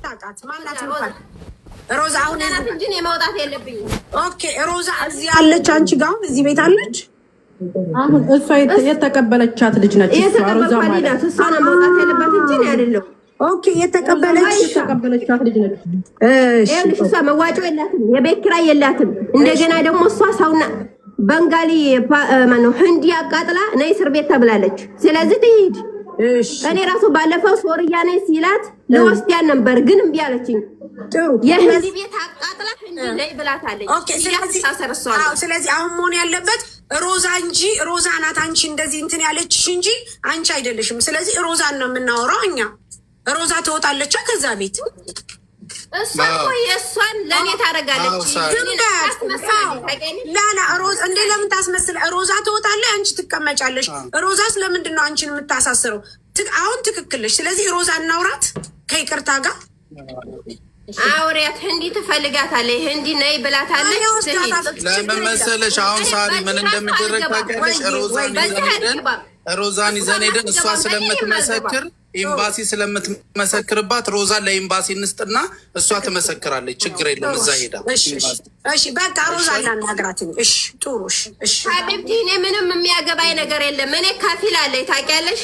ታውቃት ማናት? ሮዛ አሁን እንጂ ነው መውጣት የለብኝም። ኦኬ ሮዛ እዚህ አለች፣ አንቺ ጋር አሁን እዚህ ቤት አለች። አሁን እሷ የተቀበለቻት ልጅ ነች። ሮዛ ማለት እሷ ነው መውጣት ያለባት እንጂ ነው አይደለም። ኦኬ የተቀበለቻት ልጅ ነች። እሺ እሷ መዋጮ የላትም፣ የቤት ኪራይ የላትም። እንደገና ደግሞ እሷ ሰውና በንጋሊ ማነው ህንዲ አቃጥላ ነይ እስር ቤት ተብላለች። ስለዚህ ትሂድ። እኔ ራሱ ባለፈው ሶርያ ነኝ ሲላት ለወስዲያን ነበር ግን እምቢ አለችኝ። ጥሩ የህንዲ ቤት አቃጥላ ህንዲ ነይ ብላታለች። ኦኬ ስለዚህ አሁን መሆን ያለበት ሮዛ እንጂ ሮዛ ናት አንቺ እንደዚህ እንትን ያለችሽ እንጂ አንቺ አይደለሽም። ስለዚህ ሮዛን ነው የምናወራው እኛ። ሮዛ ትወጣለች ከዛ ቤት። እሷ እኮ የእሷን ለእኔ ታደርጋለች። ላላ ሮዛ እንዴ ለምን ታስመስል? ሮዛ ትወጣለች፣ አንቺ ትቀመጫለሽ። ሮዛስ ለምንድን ነው አንቺን የምታሳስረው? አሁን ትክክልሽ። ስለዚህ ሮዛ እናውራት ከይቅርታ ጋር አውሪያት። ህንዲ ትፈልጋታለች፣ ህንዲ ነይ ብላታለች። ለምን መሰለሽ አሁን ሳሪ ምን እንደሚደረግ ታውቂያለሽ? ሮዛን ይዘን ሄደን እሷ ስለምትመሰክር ኤምባሲ ስለምትመሰክርባት ሮዛን ለኤምባሲ እንስጥና እሷ ትመሰክራለች። ችግር የለም እዛ ሄዳ። እሺ በቃ ሮዛ ላናግራት። እሺ ጥሩ። እሺ ሀቢብቲ እኔ ምንም የሚያገባኝ ነገር የለም። እኔ ከፊል አለኝ ታውቂያለሽ።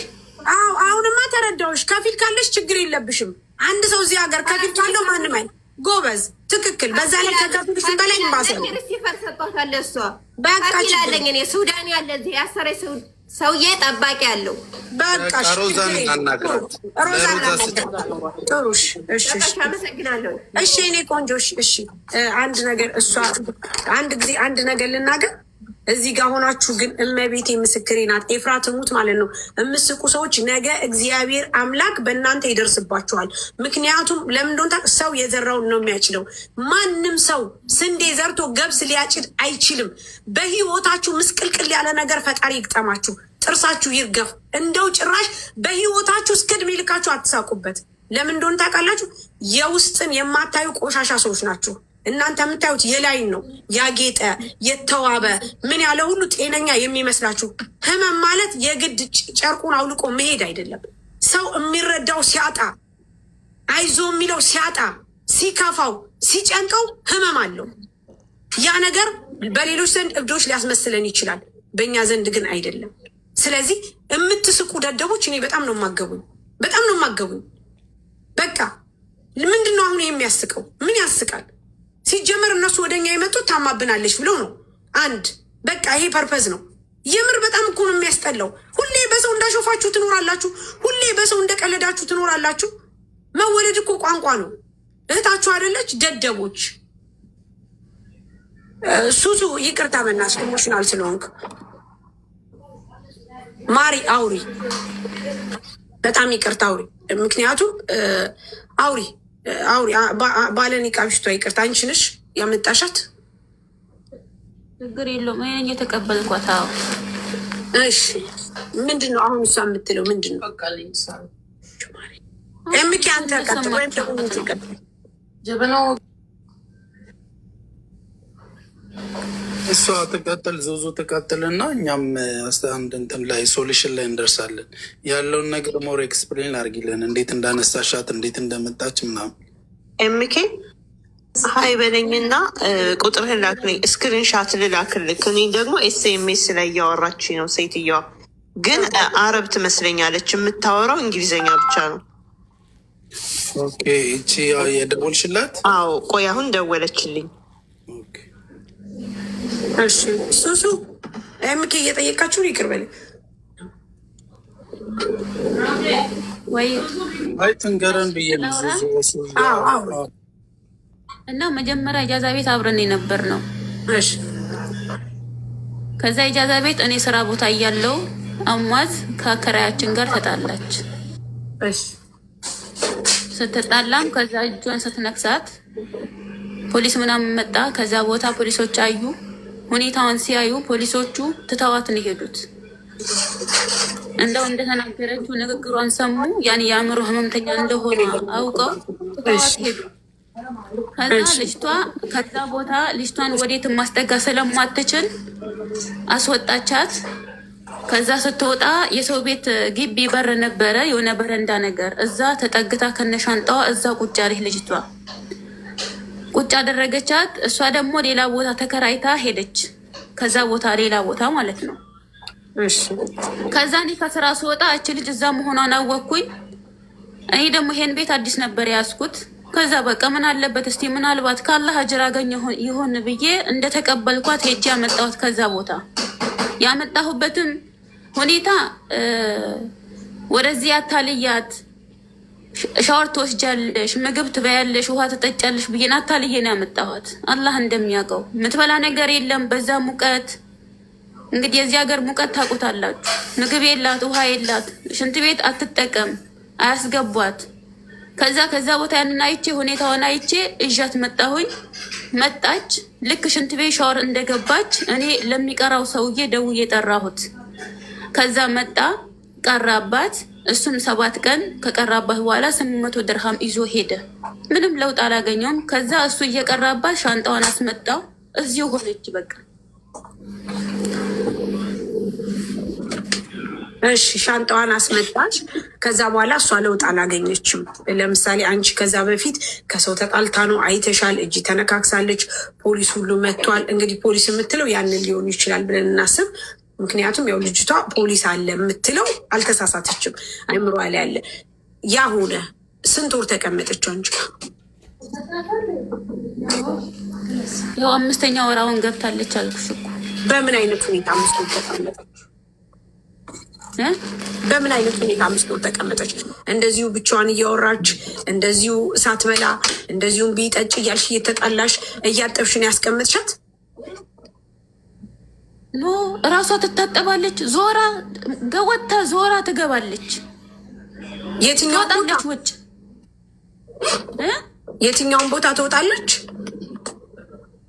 አዎ አሁንማ ተረዳሁሽ። ከፊል ካለሽ ችግር የለብሽም። አንድ ሰው እዚህ ሀገር ከፊል ካለው ማንም አይ ጎበዝ፣ ትክክል። በዛ ላይ ከከፊልሽ በላይ ኤምባሲ ሲፈርሰባታለ እሷ ከፊል አለኝ እኔ ሱዳን ያለ እዚህ ያሰረ ሰውዬ ጠባቂ አለው። በቃ ሮዛን እናናግራት። ጥሩ እሺ አመሰግናለሁ። እሺ እኔ ቆንጆ እሺ አንድ ነገር ልናገር። እዚህ ጋር ሆናችሁ ግን እመቤቴ ምስክሬ ናት፣ ኤፍራ ትሙት ማለት ነው። የምስቁ ሰዎች ነገ እግዚአብሔር አምላክ በእናንተ ይደርስባችኋል። ምክንያቱም ለምን እንደሆነ ሰው የዘራውን ነው የሚያጭደው። ማንም ሰው ስንዴ ዘርቶ ገብስ ሊያጭድ አይችልም። በህይወታችሁ ምስቅልቅል ያለ ነገር ፈጣሪ ይግጠማችሁ፣ ጥርሳችሁ ይርገፍ። እንደው ጭራሽ በህይወታችሁ እስከ ዕድሜ ልካችሁ አትሳቁበት። ለምን እንደሆነ ታውቃላችሁ? የውስጥን የማታዩ ቆሻሻ ሰዎች ናችሁ። እናንተ የምታዩት የላይን ነው፣ ያጌጠ የተዋበ ምን ያለ ሁሉ ጤነኛ የሚመስላችሁ። ህመም ማለት የግድ ጨርቁን አውልቆ መሄድ አይደለም። ሰው የሚረዳው ሲያጣ፣ አይዞ የሚለው ሲያጣ፣ ሲከፋው፣ ሲጨንቀው ህመም አለው። ያ ነገር በሌሎች ዘንድ እብዶች ሊያስመስለን ይችላል፣ በእኛ ዘንድ ግን አይደለም። ስለዚህ የምትስቁ ደደቦች እኔ በጣም ነው የማገቡኝ። በቃ ምንድን ነው አሁን የሚያስቀው? ምን ያስቃል? ሲጀመር እነሱ ወደኛ የመጡት ታማብናለች ብለው ነው። አንድ በቃ ይሄ ፐርፐዝ ነው። የምር በጣም እኮ ነው የሚያስጠላው። ሁሌ በሰው እንዳሾፋችሁ ትኖራላችሁ። ሁሌ በሰው እንደቀለዳችሁ ትኖራላችሁ። መወለድ እኮ ቋንቋ ነው። እህታችሁ አይደለች? ደደቦች። ሱሱ ይቅርታ በናትሽ ኢሞሽናል ስለሆንክ ማሪ አውሪ፣ በጣም ይቅርታ አውሪ። ምክንያቱም አውሪ ባለን ቃብሽቷ ይቅርታ። አንቺ ነሽ ያመጣሻት። ችግር የለውም እኔ እየተቀበልኳት። እሺ ምንድን ነው አሁን እሷ የምትለው ምንድን ነው? ኤምኬ አንተ ቀጥል ወይም ደግሞ ትቀጥል። እሷ ትቀጥል፣ ዙዙ ትቀጥልና እኛም አንድ እንትን ላይ ሶሉሽን ላይ እንደርሳለን። ያለውን ነገር ሞር ኤክስፕሌን አድርጊልን፣ እንዴት እንዳነሳሻት፣ እንዴት እንደመጣች ምናምን። ኤምኬ ሀይ በለኝና ቁጥርህን ላክልኝ፣ ስክሪንሻት ልላክልክ። እኔ ደግሞ ኤስኤምኤስ ላይ እያወራች ነው ሴትየዋ፣ ግን አረብ ትመስለኛለች። የምታወራው እንግሊዝኛ ብቻ ነው። ኦኬ እቺ የደወልሽላት? አዎ ቆይ አሁን ደወለችልኝ። እሺ ሱሱ ኤምኬ እየጠየቃችሁ ይቅር በለኝ ወይ አይ ትንገረን ብዬ ነው። እና መጀመሪያ ኢጃዛ ቤት አብረን የነበር ነው። እሺ ከዛ ኢጃዛ ቤት እኔ ስራ ቦታ እያለው አሟዝ ከአከራያችን ጋር ተጣላች። እሺ ስትጣላም ከዛ እጇን ስትነክሳት ፖሊስ ምናምን መጣ። ከዛ ቦታ ፖሊሶች አዩ። ሁኔታውን ሲያዩ ፖሊሶቹ ትተዋት ነው የሄዱት። እንደው እንደተናገረችው ንግግሯን ሰሙ። ያን የአእምሮ ህመምተኛ እንደሆነ አውቀው ትተዋት ሄዱ። ከዛ ልጅቷ ከዛ ቦታ ልጅቷን ወዴት ማስጠጋ ስለማትችል አስወጣቻት። ከዛ ስትወጣ የሰው ቤት ግቢ በር ነበረ፣ የሆነ በረንዳ ነገር፣ እዛ ተጠግታ ከነሻንጣዋ እዛ ቁጭ አለች ልጅቷ። ቁጭ አደረገቻት። እሷ ደግሞ ሌላ ቦታ ተከራይታ ሄደች። ከዛ ቦታ ሌላ ቦታ ማለት ነው። ከዛ እኔ ከስራ ስወጣ እች ልጅ እዛ መሆኗን አወቅኩኝ። እኔ ደግሞ ይሄን ቤት አዲስ ነበር ያዝኩት። ከዛ በቃ ምን አለበት እስቲ ምናልባት ካላህ አጅር አገኝ ይሆን ብዬ እንደተቀበልኳት ሄጄ ያመጣሁት። ከዛ ቦታ ያመጣሁበትም ሁኔታ ወደዚህ አታልያት፣ ሻወር ትወስጃለሽ፣ ምግብ ትበያለሽ፣ ውሃ ትጠጫለሽ ብዬን አታልዬ ነው ያመጣኋት። አላህ እንደሚያውቀው የምትበላ ነገር የለም። በዛ ሙቀት እንግዲህ የዚህ ሀገር ሙቀት ታውቁታላችሁ። ምግብ የላት፣ ውሃ የላት፣ ሽንት ቤት አትጠቀም፣ አያስገቧት። ከዛ ቦታ ያንን አይቼ ሁኔታውን አይቼ እዣት መጣሁኝ። መጣች። ልክ ሽንት ቤት ሻወር እንደገባች እኔ ለሚቀራው ሰውዬ ደውዬ ጠራሁት። ከዛ መጣ፣ ቀራባት። እሱም 7 ቀን ከቀራባት በኋላ 800 ድርሃም ይዞ ሄደ። ምንም ለውጥ አላገኘውም። ከዛ እሱ እየቀራባት ሻንጣዋን አስመጣው። እዚሁ ሆነች በቃ። እሺ ሻንጣዋን አስመጣች። ከዛ በኋላ እሷ ለውጥ አላገኘችም። ለምሳሌ አንቺ ከዛ በፊት ከሰው ተጣልታ ነው አይተሻል፣ እጅ ተነካክሳለች፣ ፖሊስ ሁሉ መጥቷል። እንግዲህ ፖሊስ የምትለው ያንን ሊሆን ይችላል ብለን እናስብ። ምክንያቱም ያው ልጅቷ ፖሊስ አለ የምትለው አልተሳሳተችም፣ አይምሯ ላይ አለ። ያ ሆነ። ስንት ወር ተቀመጠች አንቺ? ያው 5ኛ ወራውን ገብታለች አልኩሽ እኮ። በምን አይነት ሁኔታ 5 ወር ተቀመጠች? በምን አይነት ሁኔታ 5 ወር ተቀመጠች? እንደዚሁ ብቻዋን እያወራች እንደዚሁ ሳትበላ እንደዚሁም ቢጠጭ እያልሽ እየተጣላሽ እያጠብሽን ያስቀምጥሻት? ኖ እራሷ ትታጠባለች። ዞራ ገወታ ዞራ ትገባለች። የትኛው ቦታ? ውጭ የትኛውን ቦታ ትወጣለች?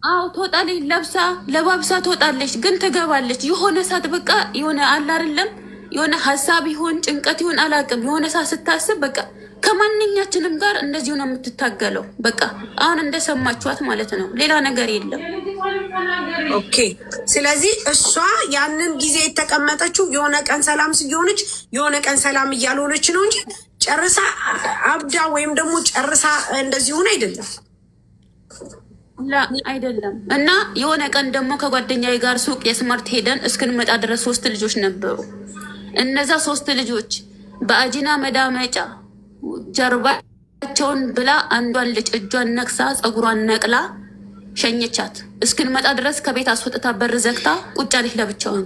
አዎ ትወጣለች። ለባብሳ ትወጣለች፣ ግን ትገባለች። የሆነ ሰዓት በቃ የሆነ አለ አይደለም፣ የሆነ ሀሳብ ይሆን ጭንቀት ይሆን አላውቅም። የሆነ ሰዓት ስታስብ በቃ ከማንኛችንም ጋር እንደዚሁ ነው የምትታገለው። በቃ አሁን እንደሰማችኋት ማለት ነው። ሌላ ነገር የለም። ኦኬ። ስለዚህ እሷ ያንን ጊዜ የተቀመጠችው የሆነ ቀን ሰላም እየሆነች የሆነ ቀን ሰላም እያልሆነች ነው እንጂ ጨርሳ አብዳ ወይም ደግሞ ጨርሳ እንደዚህ ሆነ አይደለም። አይደለም። እና የሆነ ቀን ደግሞ ከጓደኛዬ ጋር ሱቅ የስማርት ሄደን እስክንመጣ ድረስ 3 ልጆች ነበሩ። እነዛ 3 ልጆች በአጂና መዳመጫ ጀርባቸውን ብላ አንዷን ልጅ እጇን ነክሳ ፀጉሯን ነቅላ ሸኘቻት። እስክንመጣ ድረስ ከቤት አስወጥታ በር ዘግታ ቁጭ አለች ለብቻውን።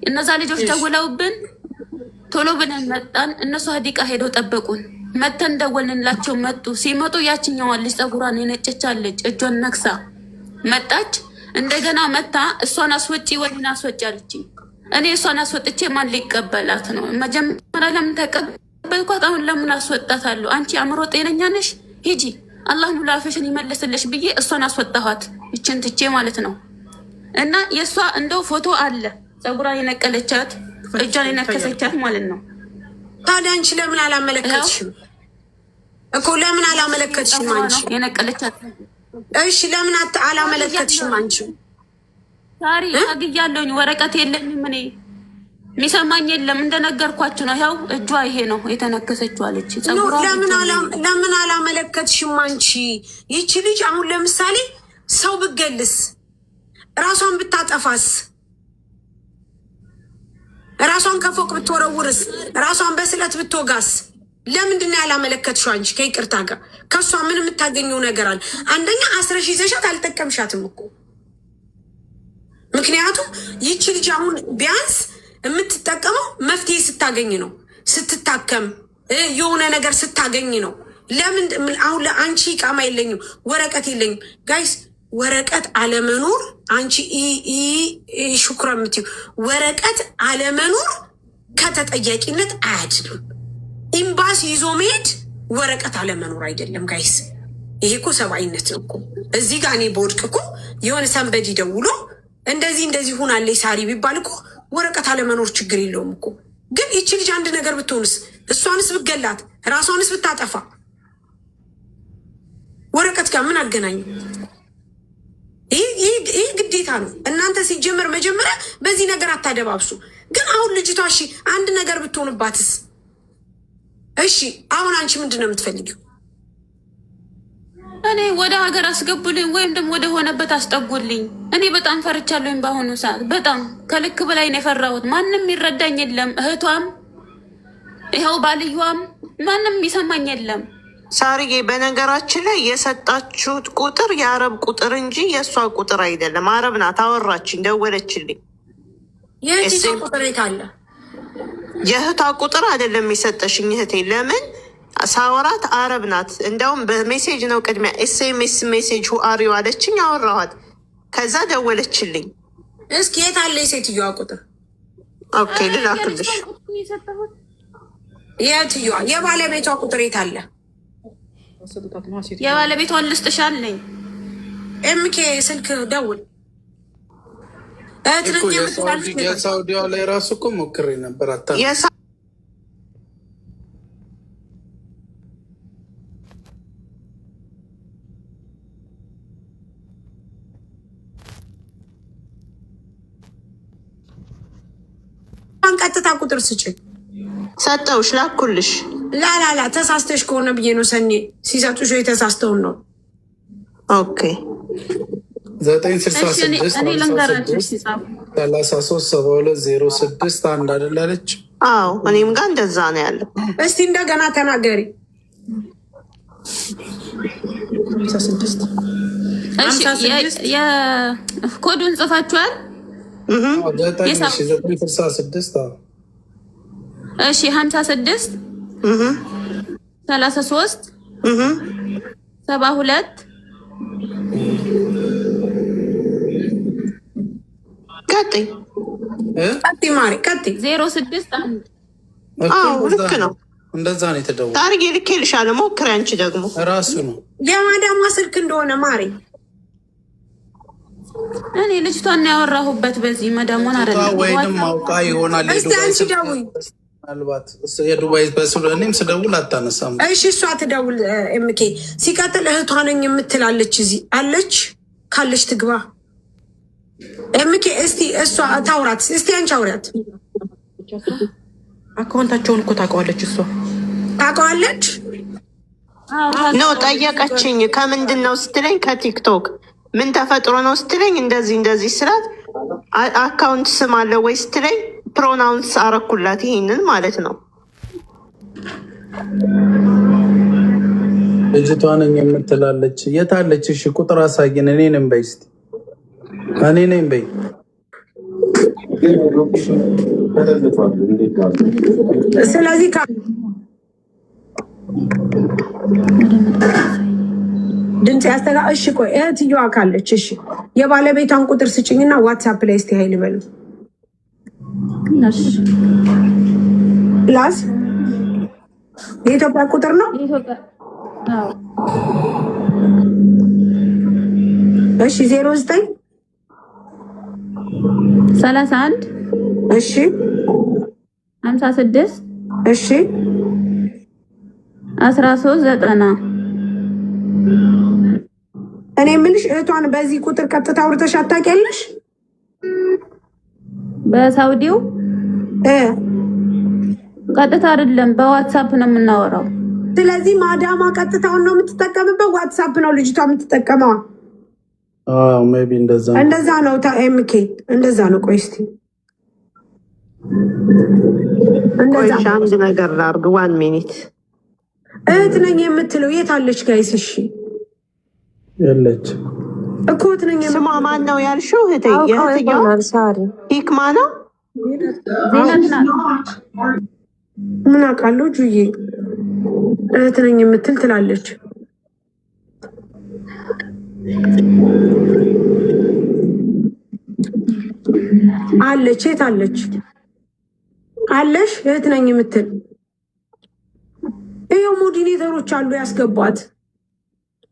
እነዛ ልጆች ደውለውብን ቶሎ ብለን መጣን። እነሱ ሀዲቃ ሄደው ጠበቁን። መተን ደወልንላቸው፣ መጡ። ሲመጡ ያችኛዋን ልጅ ፀጉሯን የነጨቻለች እጇን ነክሳ መጣች። እንደገና መታ እሷን አስወጪ ወይን አስወጪ አለችኝ። እኔ እሷን አስወጥቼ ማን ሊቀበላት ነው? መጀመሪያ ለምን ተቀበልኳት? አሁን ለምን አስወጣታለሁ? አንቺ አእምሮ ጤነኛ ነሽ? ሂጂ አላህ ሙላፍሽን ይመልስልሽ ብዬ እሷን አስወጣኋት። ይችን ትቼ ማለት ነው። እና የእሷ እንደው ፎቶ አለ፣ ፀጉሯን የነቀለቻት እጇን የነከሰቻት ማለት ነው። ታዲያ አንቺ ለምን አላመለከትሽም እኮ? ለምን አላመለከትሽም አንቺ? የነቀለቻት እሺ፣ ለምን አላመለከትሽም አንቺ? ታሪ አግያለሁኝ፣ ወረቀት የለኝም እኔ፣ የሚሰማኝ የለም። እንደነገርኳችሁ ነው። ያው እጇ ይሄ ነው የተነከሰችው አለች። ለምን አላመለከትሽም አንቺ? ይቺ ልጅ አሁን ለምሳሌ ሰው ብትገልስ፣ ራሷን ብታጠፋስ፣ ራሷን ከፎቅ ብትወረውርስ፣ ራሷን በስለት ብትወጋስ፣ ለምንድን ነው ያላመለከትሽው አንቺ? ከይቅርታ ጋር ከእሷ ምን የምታገኘው ነገር አለ? አንደኛ አስረሽ ይዘሻት አልጠቀምሻትም እኮ። ምክንያቱም ይቺ ልጅ አሁን ቢያንስ የምትጠቀመው መፍትሄ ስታገኝ ነው፣ ስትታከም የሆነ ነገር ስታገኝ ነው። ለምን አሁን ለአንቺ ቃማ የለኝም ወረቀት የለኝም ጋይስ፣ ወረቀት አለመኖር አንቺ ሹክራ የምትይው ወረቀት አለመኖር ከተጠያቂነት አያድንም። ኤምባሲ ይዞ መሄድ ወረቀት አለመኖር አይደለም ጋይስ፣ ይሄ እኮ ሰብአዊነት ነው እኮ። እዚህ ጋር እኔ በወድቅ እኮ የሆነ ሰንበዲ ደውሎ እንደዚህ ሁናለች ሳሪ ቢባል እኮ ወረቀት አለመኖር ችግር የለውም እኮ። ግን ይቺ ልጅ አንድ ነገር ብትሆንስ፣ እሷንስ ብትገላት፣ ራሷንስ ብታጠፋ ወረቀት ጋር ምን አገናኙ? ይህ ግዴታ ግዴታ ነው። እናንተ ሲጀመር መጀመሪያ በዚህ ነገር አታደባብሱ። ግን አሁን ልጅቷ እሺ አንድ ነገር ብትሆንባትስ? እሺ አሁን አንቺ ምንድን ነው የምትፈልጊው? እኔ ወደ ሀገር አስገቡልኝ ወይም ደግሞ ወደ ሆነበት አስጠጉልኝ። እኔ በጣም ፈርቻለሁኝ። በአሁኑ ሰዓት በጣም ከልክ በላይ ነው የፈራሁት። ማንም ይረዳኝ የለም። እህቷም ይኸው ባልዩዋም ማንም ይሰማኝ የለም። ሳርዬ በነገራችን ላይ የሰጣችሁት ቁጥር የአረብ ቁጥር እንጂ የእሷ ቁጥር አይደለም። አረብ ናት፣ አወራችኝ፣ ደወለችልኝ። የእህቷ ቁጥር የታለ? የእህቷ ቁጥር አይደለም የሰጠሽኝ እህቴ። ለምን ሳወራት አረብ ናት። እንደውም በሜሴጅ ነው ቅድሚያ ኤስኤምኤስ ሜሴጅ ሁአሪው አለችኝ፣ አወራኋት። ከዛ ደወለችልኝ። እስኪ የታለ የሴትዮዋ ቁጥር? ኦኬ ልላክልሽ። የትየዋ የባለቤቷ ቁጥር የታለ? የባለቤቷን ልስጥሻለኝ። ኤምኬ ስልክ ደውል። የሳውዲዋ ላይ ራሱ እኮ ሞክሬ ነበር። ቀጥታ ቁጥር ስጭኝ። ሰጠውሽ፣ ላኩልሽ። ላላላ ተሳስተሽ ከሆነ ብዬ ነው። ሰኔ ሲሰጡሽ የተሳስተውን ነው። ኦኬ 966337206 አደላለች። አዎ እኔም ጋር እንደዛ ነው ያለው። እስቲ እንደገና ተናገሪ። 56 የኮዱን ጽፋችኋል? 966 እሺ 56 33 72 ቀጥይ ማሪ ቀጥይ 06 ልክ ነው። እንደዛ ነው የተደወለው። ታርጌ ልኬልሻለሁ፣ ሞክሪ። አንቺ ደግሞ ራሱ ነው የማዳማ ስልክ እንደሆነ ማሪ። እኔ ልጅቷን ያወራሁበት በዚህ መዳሟን አይደለም ወይንም አውቃ ይሆናል። እስቲ አንቺ ደውይ። ምናልባት የዱባይ እኔም ስደውል አታነሳም። እሺ እሷ ትደውል። ኤምኬ ሲቀጥል እህቷ ነኝ የምትላለች እዚህ አለች። ካለች ትግባ። ኤምኬ እስቲ እሷ ታውራት። እስቲ አንቺ አውሪያት። አካውንታቸውን እኮ ታውቀዋለች። እሷ ታውቀዋለች። ኖ ጠየቀችኝ። ከምንድን ነው ስትለኝ ከቲክቶክ ምን ተፈጥሮ ነው ስትለኝ እንደዚህ እንደዚህ ስላት አካውንት ስም አለው ወይ ስትለኝ ፕሮናውንስ አረኩላት። ይሄንን ማለት ነው። ልጅቷ ነኝ የምትላለች። የታለች? እሺ ቁጥር አሳየን። እኔ ነኝ በይ እስኪ። እኔ ነኝ በይ። ስለዚህ ድምፅ ያስተጋ። እሺ ቆይ እህትየዋ ካለች እሺ የባለቤቷን ቁጥር ስጭኝና ዋትሳፕ ላይ እስቲ ሀይል በሉ ፕላስ የኢትዮጵያ ቁጥር ነው። እሺ 09 31 እሺ 56 እሺ 1390 እኔ የምልሽ እህቷን በዚህ ቁጥር ቀጥታ አውርተሽ አታውቂያለሽ? በሳውዲው ቀጥታ አይደለም፣ በዋትሳፕ ነው የምናወራው። ስለዚህ ማዳማ ቀጥታውን ነው የምትጠቀምበት፣ ዋትሳፕ ነው ልጅቷ የምትጠቀመው። ሜይ ቢ እንደዛ ነው። ኤምኬ እንደዛ ነው። ቆይ እስኪ አንድ ነገር ላድርግ። 1 ሚኒት። እህት ነኝ የምትለው የት አለች ጋይስ? እሺ የለች እኮ እህት ነኝ። ስሟ ማን ነው ያልሽው? እህቴ የእህትየው ሂክማ ነው። ምን አውቃለሁ ጁዬ እህት ነኝ የምትል ትላለች። አለች። የት አለች? አለሽ እህት ነኝ የምትል ይኸው ሞዲኔተሮች አሉ ያስገቧት።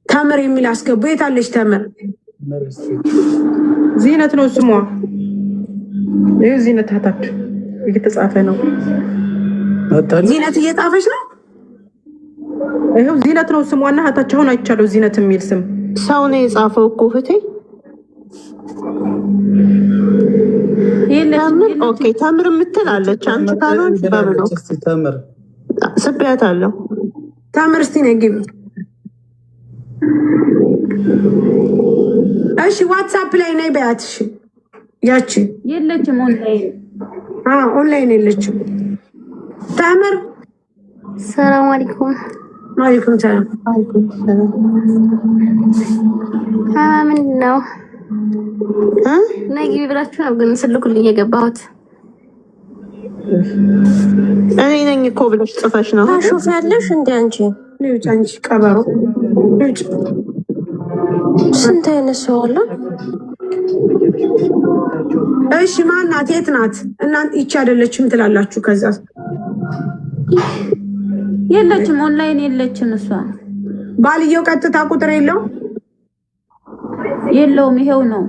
ተምር የሚል አስገቡ። የት አለች ተምር? ዚነት ነው ስሟ። ይህ ዚነት ታታች እየተጻፈ ነው። ዚነት እየጻፈች ነው። ይኸው ዚነት ነው ስሟና ሀታች አሁን አይቻለሁ። ዚነት የሚል ስም ሰው ነው የጻፈው እኮ እህቴ። ኦኬ ተምር የምትል አለች። አንቺ ካልሆንሽ በብሎክ ተምር ስቤያታለሁ። ተምር እስቲ ነይ ግቢ። እሺ ዋትሳፕ ላይ ነይ በያት። እሺ ያቺ የለችም ኦንላይን። ኦንላይን የለችም። ተምር ሰላም አለይኩም። ወአለይኩም ሰላም። ምንድን ነው ነይ ግቢ ብላችሁ ነው ግን ስልኩልኝ የገባሁት። እኔ ነኝ እኮ ብለሽ ጽፈሽ ነው ታሾፍ ያለሽ እንደ አንቺ ልጅ አንቺ ቀበሮ ልጅ ስንት አይነት ሰው አለ? እሺ ማናት? የት ናት? እናንተ ይቺ አይደለችም ትላላችሁ። ከዛ የለችም ኦንላይን የለችም። እሷ ባልየው ቀጥታ ቁጥር የለውም። ይሄው ነው።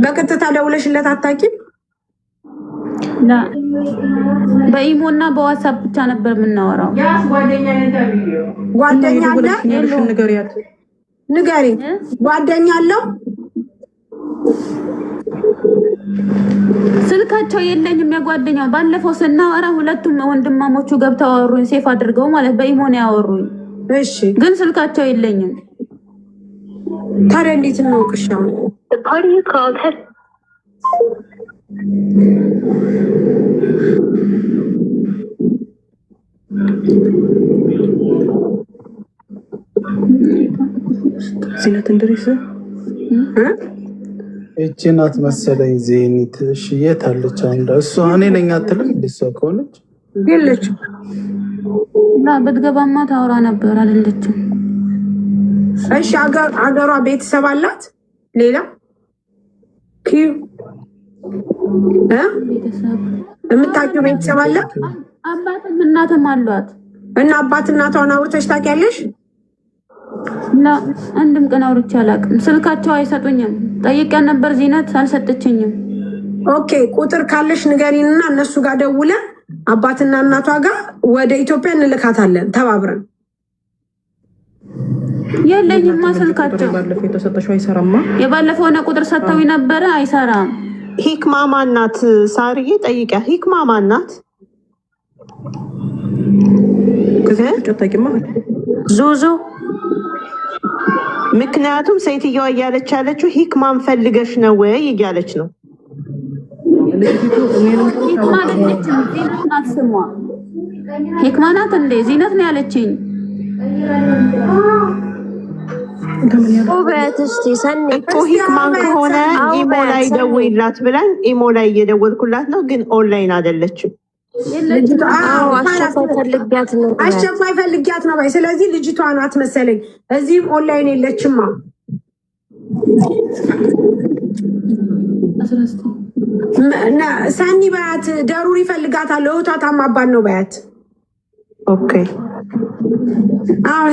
በቀጥታ ደውለሽለት አታውቂም? በኢሞ እና በዋትሳፕ ብቻ ነበር የምናወራው። ጓደኛ አለ? ንገሪ። ጓደኛ አለው? ስልካቸው የለኝም። የጓደኛው ባለፈው ስናወራ ሁለቱም ወንድማሞቹ ገብተው አወሩኝ። ሴፍ አድርገው ማለት በኢሞ ነው ያወሩኝ። እሺ ግን ስልካቸው የለኝም። ታዲያ እንዴት ነው ቅሻው? ዚነት እንድሪስ እቺ ናት መሰለኝ ዜኒት። እሺ የት አለች? አንዳ እሷ እኔ ነኝ አትልም? እሷ ከሆነች የለችም። ብትገባማ ታወራ ነበር። አይደለችም። እሺ አገሯ ቤተሰብ አላት? ሌላ ቤተሰብ የምታውቂው ቤተሰብ አለ? አባትም እናትም አሏት። እና አባት እናቷን አውርተሽ ታውቂያለሽ? እና አንድም ቀን አውርቼ አላውቅም። ስልካቸው አይሰጡኝም። ጠይቂያ ነበር ዚነት አልሰጠችኝም። ኦኬ ቁጥር ካለሽ ንገሪንና እነሱ ጋር ደውለን አባትና እናቷ ጋር ወደ ኢትዮጵያ እንልካታለን ተባብረን። የለኝማ ስልካቸው። ባለፈው የተሰጠሽው አይሰራማ። የባለፈው ነው ቁጥር ሰጥተው ነበረ አይሰራም። ሂክማ ማናት? ሳርዬ ጠይቂያ። ሂክማ ማናት? ዙዙ። ምክንያቱም ሴትዮዋ እያለች ያለችው ሂክማን ፈልገሽ ነው ወይ እያለች ነው። ሂክማ አይደለችም፣ ዚነት ናት ስሟ። ሂክማ ናት እንዴ? ዚነት ነው ያለችኝ። እኮ ሂክማን ከሆነ ኢሞ ላይ ደውይላት ብለን ኢሞ ላይ እየደወልኩላት ነው፣ ግን ኦንላይን አይደለችም። አስቸኳይ ፈልጊያት ነው ባይ። ስለዚህ ልጅቷ ናት መሰለኝ። እዚህም ኦንላይን የለችማ። ሰኒ በያት። ደሩር ይፈልጋታል። እህቷ ታማባን ነው በያት። ኦኬ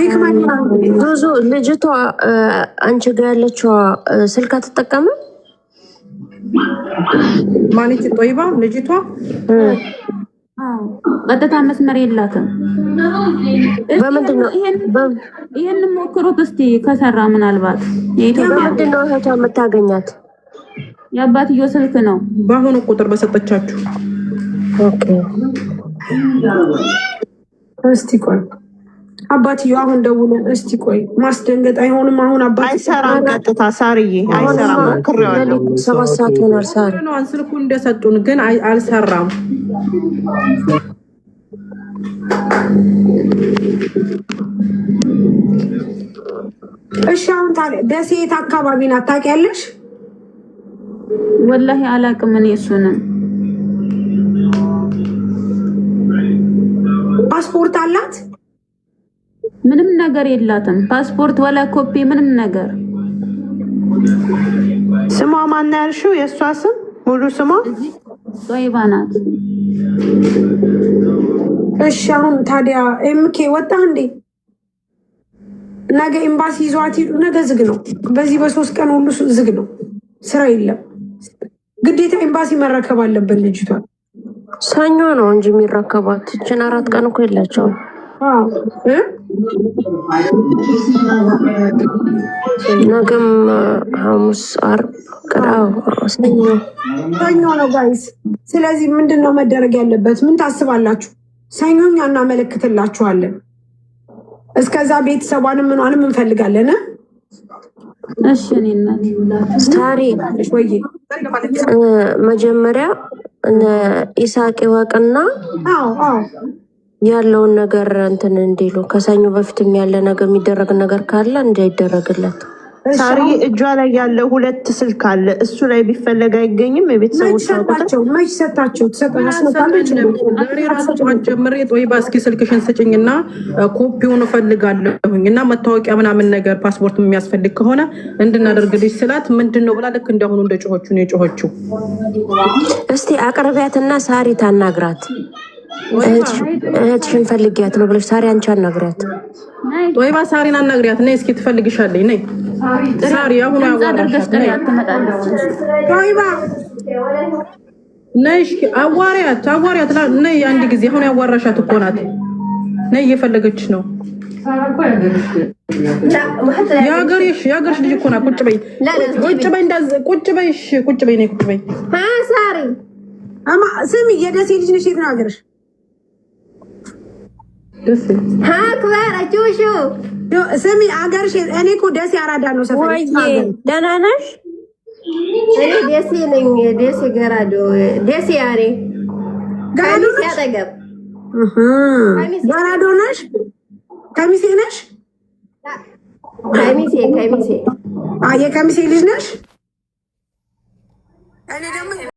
ሂክማ ብዙ ልጅቷ አንቺ ጋር ያለችው ስልክ አትጠቀምም? ማለች ጦይባ ልጅቷ ቀጥታ መስመር የላትም። በምንድን ነው ይሄን ሞክሩት እስቲ ከሰራ ምናልባት። የኢትዮጵያ በምንድን ነው እህቷ የምታገኛት? የአባትዮ ስልክ ነው በአሁኑ ቁጥር በሰጠቻችሁ። ኦኬ እስቲ ቆይ አባትዮ አሁን ደውለን እስቲ ቆይ። ማስደንገጥ አይሆንም። አሁን አባት አይሰራም። ቀጥታ ሳርዬ አይሰራም። ሞክሬዋለሁ። 7 ሰዓት ሆኗል። ሳር ስልኩ እንደሰጡን ግን አልሰራም። እሺ አሁን ታዲያ ደሴ የት አካባቢ ናት ታውቂያለሽ? ወላሂ አላውቅም እኔ እሱንም። ፓስፖርት አላት? ምንም ነገር የላትም። ፓስፖርት ወላ ኮፒ ምንም ነገር። ስሟ ማን ያልሽው? የእሷ ስም ሙሉ ስሟ ጦይባ ናት። እሺ አሁን ታዲያ ኤምኬ ወጣ እንዴ? ነገ ኤምባሲ ይዟት ሂዱ። ነገ ዝግ ነው። በዚህ በ3 ቀን ሁሉ ዝግ ነው። ስራ የለም። ግዴታ ኤምባሲ መረከብ አለበት ልጅቷን። ሰኞ ነው እንጂ የሚረከባት። እችን 4 ቀን እኮ የላቸውም። ነገም ሐሙስ፣ ዓርብ፣ ሰኞ ነው ጋይስ። ስለዚህ ምንድን ነው መደረግ ያለበት? ምን ታስባላችሁ? ሰኞ እኛ እናመለክትላችኋለን። እስከዛ ቤተሰቧንም ምኗንም እንፈልጋለን። እሺ እኔ እናቴ ታሪ ወይ መጀመሪያ ኢሳቅ ወቅና አዎ ያለውን ነገር እንትን እንዲሉ ከሰኞ በፊትም ያለ ነገር የሚደረግ ነገር ካለ እንዳይደረግለት። ሳሪ እጇ ላይ ያለ 2 ስልክ አለ። እሱ ላይ ቢፈለግ አይገኝም። የቤተሰቦች መች ሰጣቸው ጀምሬ ጦይባ እስኪ ስልክሽን ስጭኝና ኮፒውን እፈልጋለሁኝ እና መታወቂያ ምናምን ነገር ፓስፖርት የሚያስፈልግ ከሆነ እንድናደርግልሽ ስላት ምንድን ነው ብላ ልክ እንደሆኑ እንደ ጮሆቹ ነው የጮሆቹ። እስቲ አቅርቢያትና ሳሪ ታናግራት። እህትሽን ፈልጊያት ነው ብለሽ ሳሪ አንቺ አናግሪያት። ጦይባ ሳሪን አናግሪያት። ነይ እስኪ ትፈልግሻለች። ነይ ሳሪ አሁን ያዋራሻት። ጦይባ ነይ እስኪ አዋሪያት ነይ አንድ ጊዜ አሁን ያዋራሻት እኮ ናት። ነይ እየፈለገች ነው። የሀገርሽ ልጅ እኮ ናት። ቁጭ በይ እንዳትዘ ቁጭ በይ ነይ ቁጭ በይ። ሳሪ ስሚ የደሴ ልጅ ነሽ። የት ነው ሀገርሽ? ስሚ አገርሽ? እኔ እኮ ደሴ አራዳ ነው ሰፈር። ደህና ነሽ? እኔ ደሴ ነኝ። ደሴ ገራዶ ደሴ ያሬ ከሚሴ አጠገብ ገራዶ ነሽ? ከሚሴ ነሽ? ከሚሴ የከሚሴ ልጅ ነሽ? እኔ ደግሞ